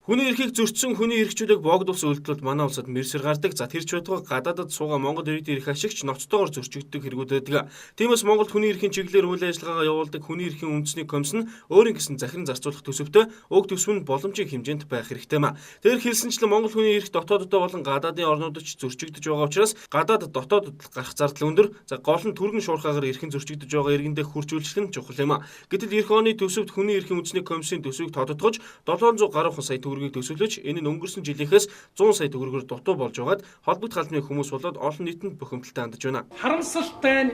Хүний эрхийг зөрчсөн хүний эрхчлөлийг богдуулсан үйлдэлд манай улсад мэрсэр гардаг. За тэр ч байтугай гадаадд суугаа Монгол иргэдийн эрх ашигч ноцтойгоор зөрчигддөг хэрэгүүд байдаг. Тиймээс Монголд хүний эрхийн чиглэлээр үйл ажиллагаагаа явуулдаг хүний эрхийн үндэсний комисс нь өөрийн гэсэн захиран зарцуулах төсөвтэй уг төсөв нь боломжийн хэмжээнд байх хэрэгтэй маа. Тэр хэлсэнчлэн Монгол хүний эрх дотооддоо болон гадаадын орнуудад ч зөрчигдөж байгаа учраас гадаад дотоодд гарах зардал өндөр. За гол нь түргэн шуурхаагаар эрхэн зөрчигдөж байгаа иргэндээ хүрчүүлэх нь чухал юм а. Гэтэл эх оны төсөвт хүний эрхийн үндэсний комиссийн төсвийг тодотгож 700 гаруй сая төгрөгийг төсөвлөж энэ нь өнгөрсөн жилийнхээс 100 сая төгрөгөөр дутуу болж байгаад холбогд халдмын хүмүүс болоод олон нийтэнд бухимдалтай хандж байна. Харамсалтай нь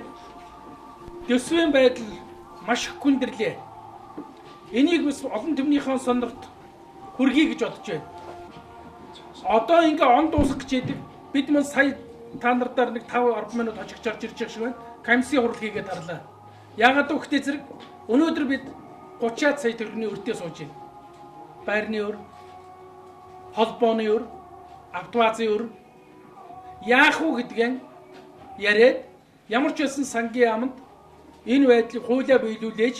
төсвийн байдал маш их хүндрэлээ. Энийг бас олон түмнийхэн сонорт хүргэе гэж бодож байна. Одоо ингээ он дуусах гэж яадаг. Бид мөн сая та нартаар нэг 5-10 минут хожигч орж ирж байгаа шиг байна. Комиссийн хурал хийгээд харлаа. Яагаад гэвэл зэрэг өнөөдөр бид 30 сая төгрөгийн өртөө сууж байна. Байрны өр, холбооны өр, автовазын өр яах вэ гэдгийг яриад ямар ч байсан сангийн яамд энэ байдлыг хуулиа биелүүлээж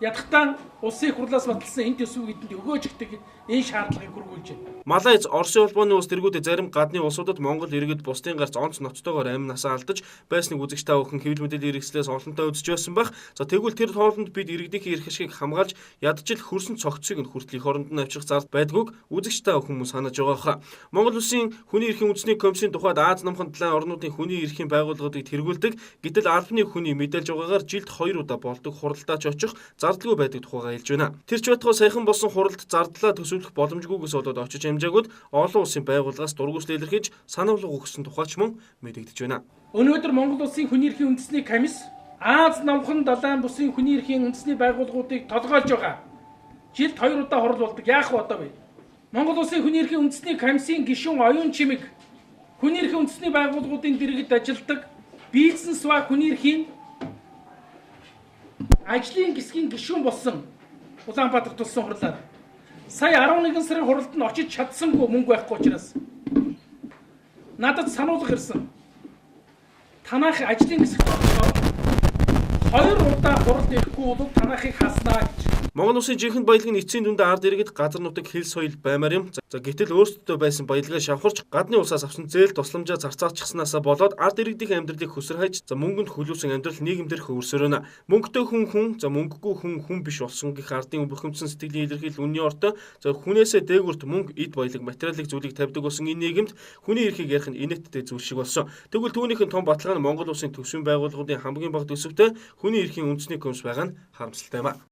ядахтан улсын их хурлаас баталсан энэ төсөв гэдэнд өгөөж өгдөг энэ шаардлагыг хүргүүлж байна. Малайз, Оросын улбооны улс тэргүүдэд зарим гадны улсуудад Монгол иргэд бусдын гарц онц ноцтойгоор амнасаа алдаж байсныг үзэгч та бүхэн хэвлэл мэдээллийн хэрэгслээс олонтаа үзэж байсан байх. За тэгвэл тэр хоолнд бид иргэдийн эрх ашигыг хамгаалж ядчил хөрсөн цогцыг нь хүртэл их оронд нь авчрах зард байдгүйг үзэгч та бүхэн санаж байгаа хаа. Монгол улсын хүний эрхийн үндэсний комиссийн тухайд Аз намхан талайн орнуудын хүний эрхийн байгууллагуудыг тэргүүлдэг. Гэтэл албаны хүний мэдээлж байгаагаар жилд 2 удаа болдог хуралдаа ч очих зардалгүй байдаг тухайгаа хэлж байна. Тэр ч байтугай саяхан болсон хуралд зардлаа төсөвлөх боломжгүйгээс болоод очиж амжаагууд олон улсын байгууллагаас дургуйслал илэрхийлж сануулга өгсөн тухайч мөн мэдэгдэж байна. Өнөөдөр Монгол улсын хүний эрхийн үндэсний комисс Аз намхан далайн бүсийн хүний эрхийн үндэсний байгууллагуудыг толгойлж байгаа. Жилд 2 удаа хурал болдог. Яах вэ одоо вэ? Монгол улсын хүний эрхийн үндэсний комиссийн гишүүн оюун чимэг хүний эрхийн үндэсний байгууллагуудын дэргэд ажилладаг бизнес ба хүний эрхийн ажлын хэсгийн гишүүн болсон Улаанбаатар тулсан хурлаар сая 11 сарын хуралд нь очиж чадсангүй мөнгө байхгүй учраас надад сануулга ирсэн. Танах ажлын хэсэгт 2 удаа хурал ирэхгүй бол танахыг хаснаа гэж. Монгол улсын жинхэнэ баялаг нь эцсийн дүндээ ард иргэд газар нутаг хэл соёл баймаар юм. За гэтэл өөрсдөө байсан баялагаа шавхарч гадны улсаас авсан зээл тусламжаа зарцаачснаасаа болоод ард иргэдийн амьдралыг хөсөр хайж за мөнгөнд хөлөөсөн амьдрал нийгэмдэр хөвөрсөр байна. Мөнгөтэй хүн за мөнгөгүй хүн биш болсон гэх ардын бухимдсан сэтгэлийн илэрхийлэл үнний ортой за хүнээсээ дээгүрт мөнгө эд баялаг материалын зүйлийг тавьдаг болсон энэ нийгэмд хүний эрхийг ярих нь инээдтэй зүйл шиг болсон. Тэгвэл түүнийхэн том баталгаа нь Монгол улсын төсвийн байгууллагуудын хамгийн бага төсөвтэй хүний эрхийн үндэсний комисс байгаа нь харамсалтай юм а.